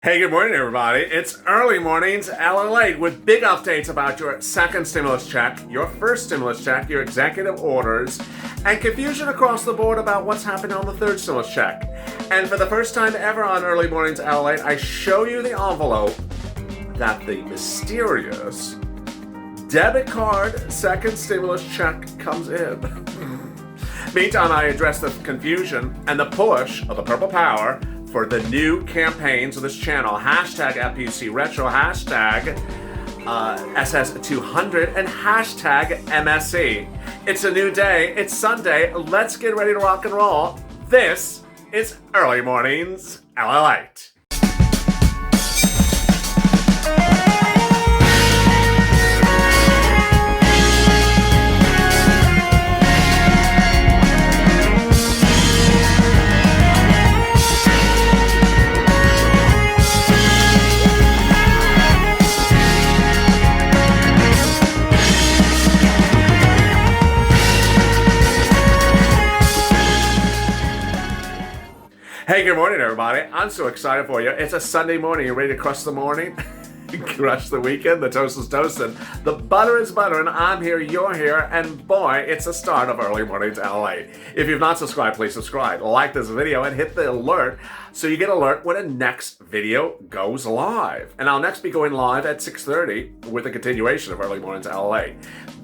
Hey, good morning, everybody. It's early mornings, LALATE, with big updates about your second stimulus check, your first stimulus check, your executive orders, and confusion across the board about what's happening on the third stimulus check. And for the first time ever on Early Mornings LALATE, I show you the envelope that the mysterious debit card second stimulus check comes in. Meantime, I address the confusion and the push of the purple power for the new campaigns of this channel. Hashtag FPUC Retro, hashtag SS200, and hashtag MSE. It's a new day. It's Sunday. Let's get ready to rock and roll. This is Early Mornings LALATE. Hey, good morning, everybody. I'm so excited for you. It's a Sunday morning. You ready to crush the morning? Crush the weekend? The toast is toasting. The butter is buttering. I'm here, you're here, and boy, it's the start of Early Mornings LA. If you've not subscribed, please subscribe. Like this video and hit the alert so you get alert when the next video goes live. And I'll next be going live at 6:30 with a continuation of Early Mornings LA.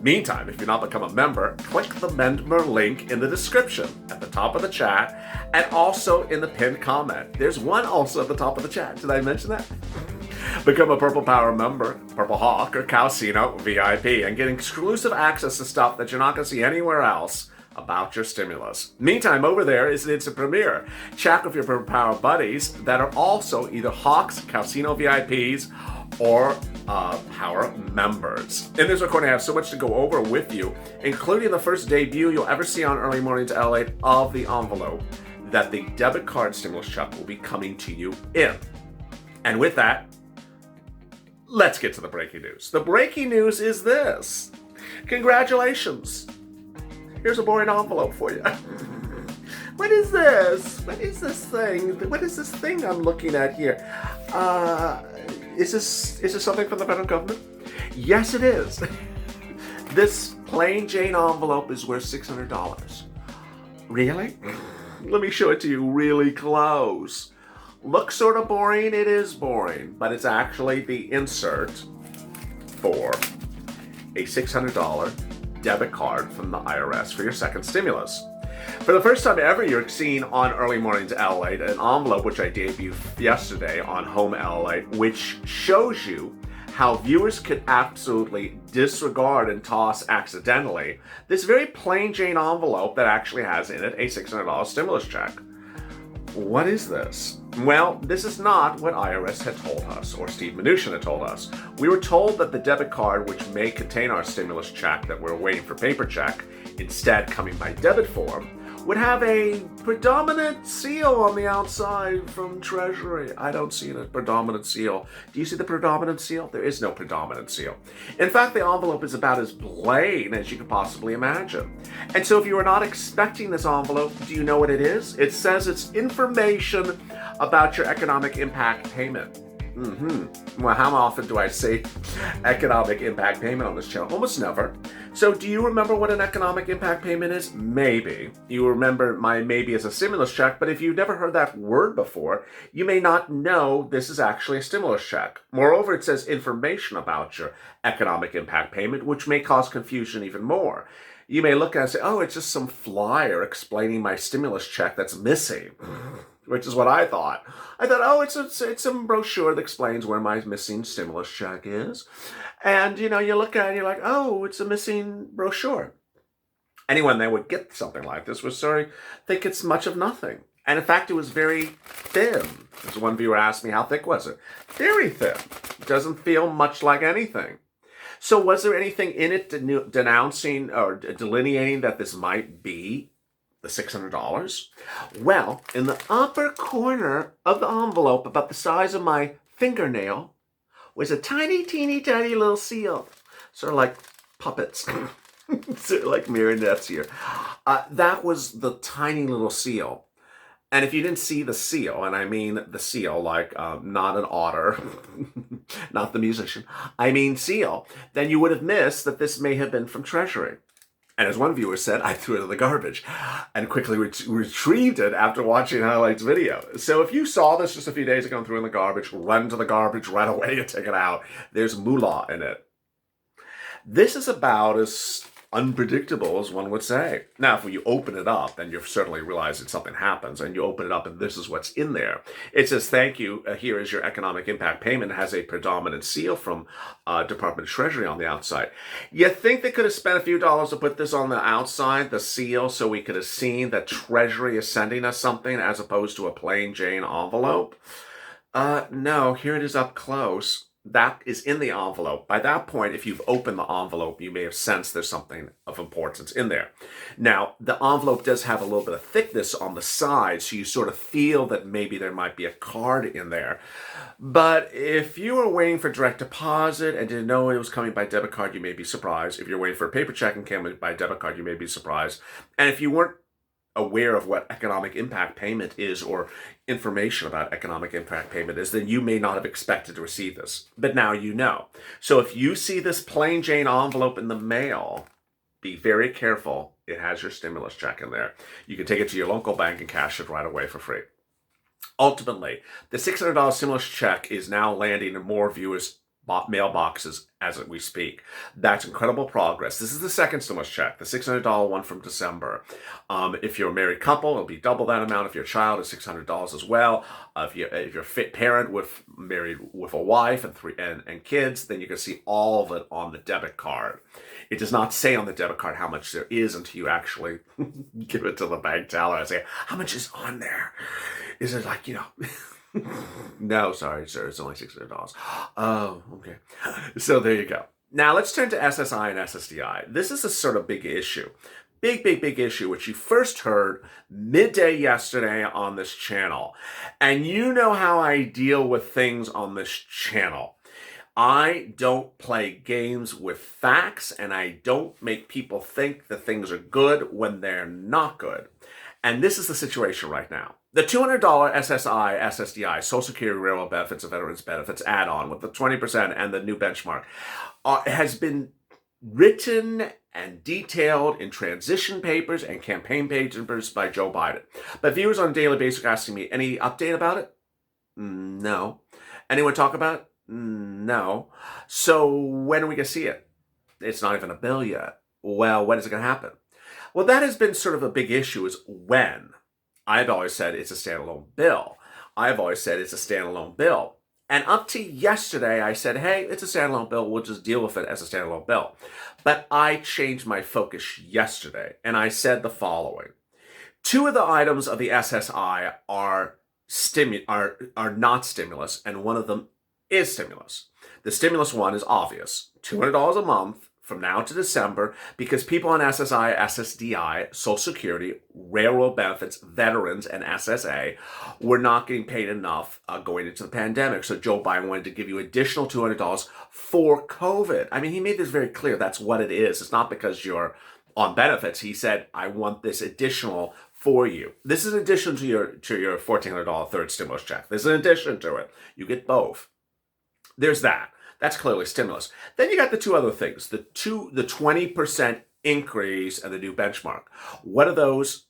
Meantime, if you've not become a member, click the member link in the description at the top of the chat and also in the pinned comment. There's one also at the top of the chat. Did I mention that? Become a Purple Power member, Purple Hawk, or Calcino VIP, and get exclusive access to stuff that you're not going to see anywhere else about your stimulus. Meantime, over there is it's a premiere. Chat with your Purple Power buddies that are also either Hawks, Calcino VIPs, or Power members. In this recording, I have so much to go over with you, including the first debut you'll ever see on Early Mornings LA of the envelope that the debit card stimulus check will be coming to you in. And with that, let's get to the breaking news. The breaking news is this. Congratulations. Here's a boring envelope for you. What is this? What is this thing? What is this thing I'm looking at here? Is this something from the federal government? Yes, it is. This plain Jane envelope is worth $600. Really? Let me show it to you really close. Looks sort of boring. It is boring, but it's actually the insert for a $600 debit card from the IRS for your second stimulus. For the first time ever, you're seeing on Early Mornings LA an envelope which I debuted yesterday on Home LA, which shows you how viewers could absolutely disregard and toss accidentally this very plain Jane envelope that actually has in it a $600 stimulus check. What is this? Well, this is not what IRS had told us, or Steve Mnuchin had told us. We were told that the debit card, which may contain our stimulus check that we're waiting for paper check, instead coming by debit form, would have a predominant seal on the outside from Treasury. I don't see a predominant seal. Do you see the predominant seal? There is no predominant seal. In fact, the envelope is about as plain as you could possibly imagine. And so if you are not expecting this envelope, do you know what it is? It says it's information about your economic impact payment. Well, how often do I say economic impact payment on this channel? Almost never. So do you remember what an economic impact payment is? Maybe. You remember my maybe as a stimulus check, but if you've never heard that word before, you may not know this is actually a stimulus check. Moreover, it says information about your economic impact payment, which may cause confusion even more. You may look at it and say, oh, it's just some flyer explaining my stimulus check that's missing. Which is what I thought. I thought, oh, it's some brochure that explains where my missing stimulus check is. And, you look at it and you're like, oh, it's a missing brochure. Anyone that would get something like this would think it's much of nothing. And in fact, it was very thin. As one viewer asked me, how thick was it? Very thin. It doesn't feel much like anything. So was there anything in it denouncing or delineating that this might be the $600? Well, in the upper corner of the envelope, about the size of my fingernail, was a tiny, teeny, tiny little seal. Sort of like puppets. Sort of like marionettes here. That was the tiny little seal. And if you didn't see the seal, and I mean the seal, like not an otter, not the musician, I mean seal, then you would have missed that this may have been from Treasury. And as one viewer said, I threw it in the garbage and quickly retrieved it after watching Highlight's video. So if you saw this just a few days ago and threw it in the garbage, run to the garbage right away and take it out. There's moolah in it. This is about as unpredictable as one would say. Now, if you open it up, then you certainly realize that something happens, and you open it up and this is what's in there. It says, thank you, here is your economic impact payment. It has a predominant seal from Department of Treasury on the outside. You think they could have spent a few dollars to put this on the outside, the seal, so we could have seen that Treasury is sending us something as opposed to a plain Jane envelope? No, here it is up close. That is in the envelope. By that point, if you've opened the envelope, you may have sensed there's something of importance in there. Now, the envelope does have a little bit of thickness on the side, so you sort of feel that maybe there might be a card in there. But if you were waiting for direct deposit and didn't know it was coming by debit card, you may be surprised. If you're waiting for a paper check and came by debit card, you may be surprised. And if you weren't aware of what economic impact payment is or information about economic impact payment is, then you may not have expected to receive this. But now you know. So if you see this plain Jane envelope in the mail, be very careful. It has your stimulus check in there. You can take it to your local bank and cash it right away for free. Ultimately, the $600 stimulus check is now landing in more viewers' mailboxes as we speak. That's incredible progress. This is the second stimulus check, the $600 one from December. If you're a married couple, it'll be double that amount. If your child is $600 as well. If you're a fit parent married with a wife and kids, then you can see all of it on the debit card. It does not say on the debit card how much there is until you actually give it to the bank teller and say, how much is on there? Is it like, No, sorry, sir. It's only $600. Oh, okay. So there you go. Now let's turn to SSI and SSDI. This is a sort of big issue. Big issue, which you first heard midday yesterday on this channel. And you know how I deal with things on this channel. I don't play games with facts, and I don't make people think that things are good when they're not good. And this is the situation right now. The $200 SSI, SSDI, Social Security, Railroad Benefits, and Veterans Benefits add-on with the 20% and the new benchmark has been written and detailed in transition papers and campaign papers by Joe Biden. But viewers on a daily basis are asking me, any update about it? No. Anyone talk about it? No. So when are we going to see it? It's not even a bill yet. Well, when is it going to happen? Well, that has been sort of a big issue, is when. I've always said it's a standalone bill. I've always said it's a standalone bill. And up to yesterday, I said, hey, it's a standalone bill. We'll just deal with it as a standalone bill. But I changed my focus yesterday, and I said the following. Two of the items of the SSI are not stimulus, and one of them is stimulus. The stimulus one is obvious, $200 a month from now to December, because people on SSI, SSDI, Social Security, Railroad Benefits, Veterans, and SSA were not getting paid enough going into the pandemic. So Joe Biden wanted to give you additional $200 for COVID. I mean, he made this very clear. That's what it is. It's not because you're on benefits. He said, I want this additional for you. This is in addition to your $1,400 third stimulus check. This is in addition to it. You get both. There's that. That's clearly stimulus. Then you got the two other things, the 20% increase and the new benchmark. What are those?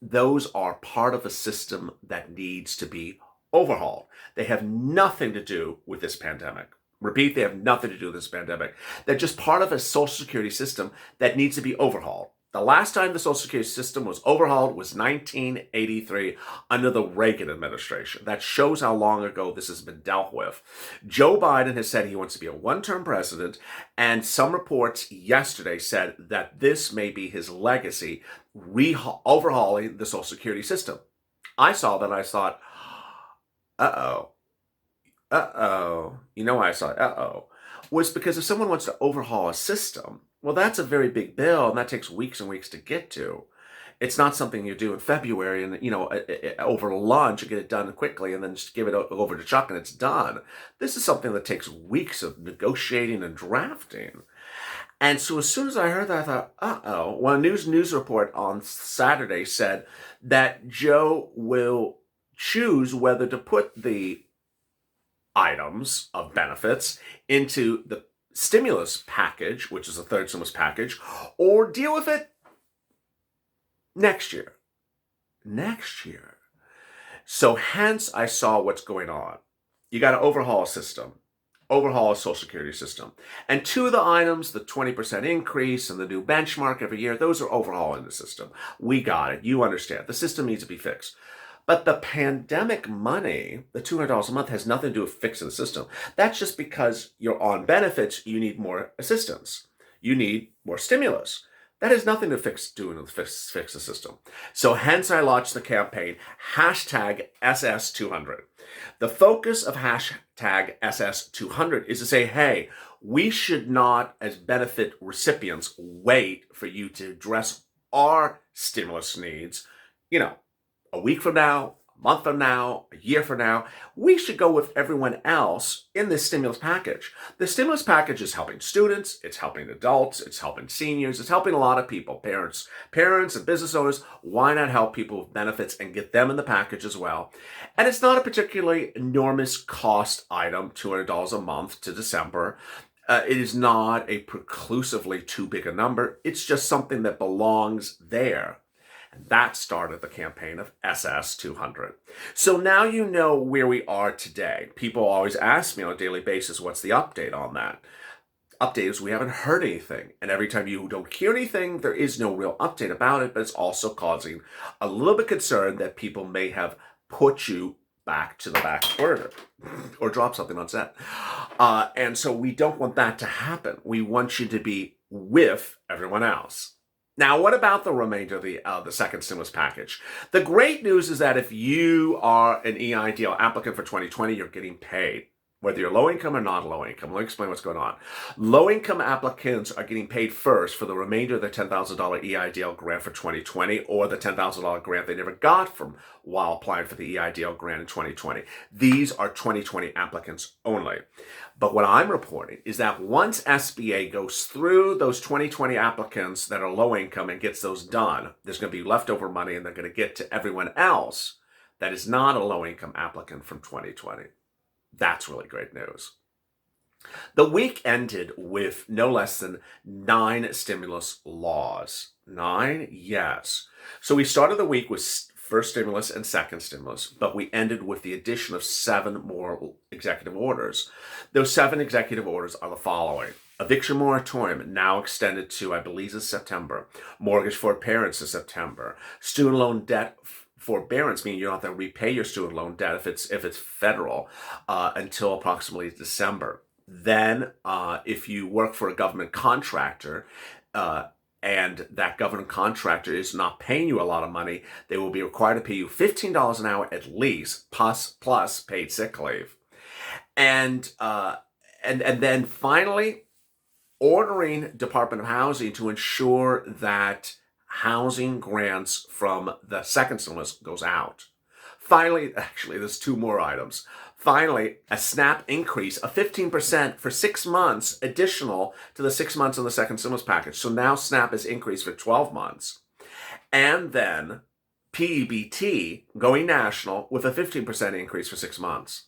Those are part of a system that needs to be overhauled. They have nothing to do with this pandemic. Repeat, they have nothing to do with this pandemic. They're just part of a Social Security system that needs to be overhauled. The last time the Social Security system was overhauled was 1983 under the Reagan administration. That shows how long ago this has been dealt with. Joe Biden has said he wants to be a one-term president, and some reports yesterday said that this may be his legacy, overhauling the Social Security system. I saw that and I thought, uh-oh. You know why I thought, uh-oh? Was because if someone wants to overhaul a system, well, that's a very big bill, and that takes weeks and weeks to get to. It's not something you do in February and, over lunch and get it done quickly and then just give it over to Chuck and it's done. This is something that takes weeks of negotiating and drafting. And so as soon as I heard that, I thought, uh-oh. Well, a news report on Saturday said that Joe will choose whether to put the items of benefits into the stimulus package, which is the third stimulus package, or deal with it next year. Next year. So hence I saw what's going on. You got to overhaul a system. Overhaul a Social Security system. And two of the items, the 20% increase and the new benchmark every year, those are overhauling the system. We got it. You understand. The system needs to be fixed. But the pandemic money, the $200 a month, has nothing to do with fixing the system. That's just because you're on benefits, you need more assistance. You need more stimulus. That has nothing to fix the system. So hence I launched the campaign, hashtag SS200. The focus of hashtag SS200 is to say, hey, we should not, as benefit recipients, wait for you to address our stimulus needs, a week from now, a month from now, a year from now. We should go with everyone else in this stimulus package. The stimulus package is helping students, it's helping adults, it's helping seniors, it's helping a lot of people, parents and business owners. Why not help people with benefits and get them in the package as well? And it's not a particularly enormous cost item, $200 a month to December. It is not a preclusively too big a number. It's just something that belongs there. That started the campaign of SS200. So now you know where we are today. People always ask me on a daily basis, what's the update on that? Update is we haven't heard anything. And every time you don't hear anything, there is no real update about it, but it's also causing a little bit concern that people may have put you back to the back burner or drop something on set. And so we don't want that to happen. We want you to be with everyone else. Now, what about the remainder of the second stimulus package? The great news is that if you are an EIDL applicant for 2020, you're getting paid, whether you're low income or not low income. Let me explain what's going on. Low income applicants are getting paid first for the remainder of the $10,000 EIDL grant for 2020 or the $10,000 grant they never got from while applying for the EIDL grant in 2020. These are 2020 applicants only. But what I'm reporting is that once SBA goes through those 2020 applicants that are low income and gets those done, there's going to be leftover money and they're going to get to everyone else that is not a low income applicant from 2020. That's really great news. The week ended with no less than 9 stimulus laws. 9? Yes. So we started the week with first stimulus and second stimulus, but we ended with the addition of 7 more executive orders. Those 7 executive orders are the following. Eviction moratorium, now extended to, I believe, is September. Mortgage forbearance is September. Student loan debt forbearance, meaning you don't have to repay your student loan debt if it's federal until approximately December. Then, if you work for a government contractor and that government contractor is not paying you a lot of money, they will be required to pay you $15 an hour at least, plus paid sick leave. And then finally, ordering Department of Housing to ensure that housing grants from the second stimulus goes out. Finally, actually, there's 2 more items. Finally, a SNAP increase of 15% for 6 months, additional to the 6 months in the second stimulus package. So now SNAP is increased for 12 months. And then PEBT going national with a 15% increase for 6 months.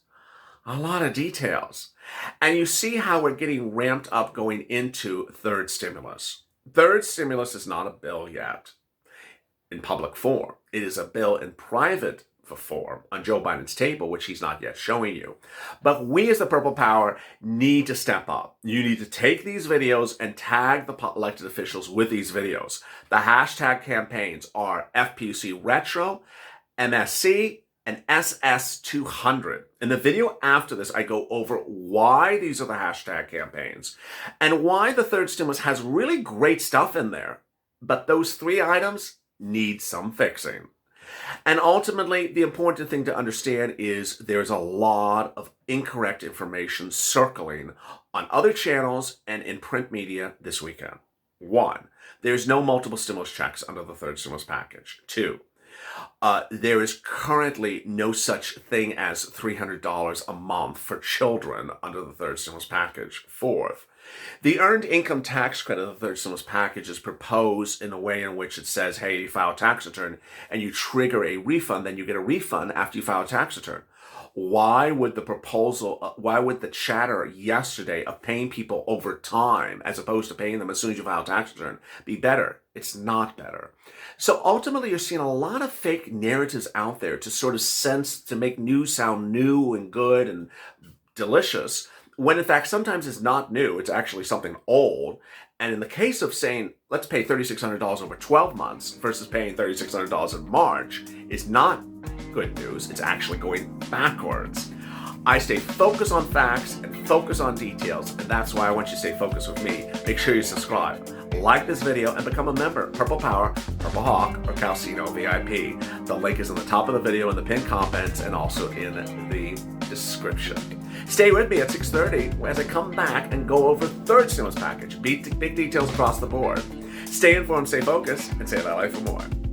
A lot of details. And you see how we're getting ramped up going into third stimulus. Third stimulus is not a bill yet in public form. It is a bill in private form on Joe Biden's table, which he's not yet showing you. But we as the Purple Power need to step up. You need to take these videos and tag the elected officials with these videos. The hashtag campaigns are FPUC Retro, MSC, and SS200. In the video after this, I go over why these are the hashtag campaigns and why the third stimulus has really great stuff in there. But those 3 items need some fixing. And ultimately, the important thing to understand is there's a lot of incorrect information circling on other channels and in print media this weekend. 1, there's no multiple stimulus checks under the third stimulus package. 2, There is currently no such thing as $300 a month for children under the third stimulus package. Fourth, the earned income tax credit of the third stimulus package is proposed in a way in which it says, hey, you file a tax return and you trigger a refund, then you get a refund after you file a tax return. Why would the chatter yesterday of paying people over time as opposed to paying them as soon as you file a tax return be better? It's not better. So ultimately, you're seeing a lot of fake narratives out there to make news sound new and good and delicious, when in fact, sometimes it's not new. It's actually something old. And in the case of saying, let's pay $3,600 over 12 months versus paying $3,600 in March, is not good news. It's actually going backwards. I stay focused on facts and focus on details, and that's why I want you to stay focused with me. Make sure you subscribe, like this video, and become a member. Purple Power, Purple Hawk, or Calcino VIP. The link is in the top of the video in the pinned comments and also in the description. Stay with me at 6:30 as I come back and go over third stimulus package. Big details across the board. Stay informed, stay focused, and stay that life for more.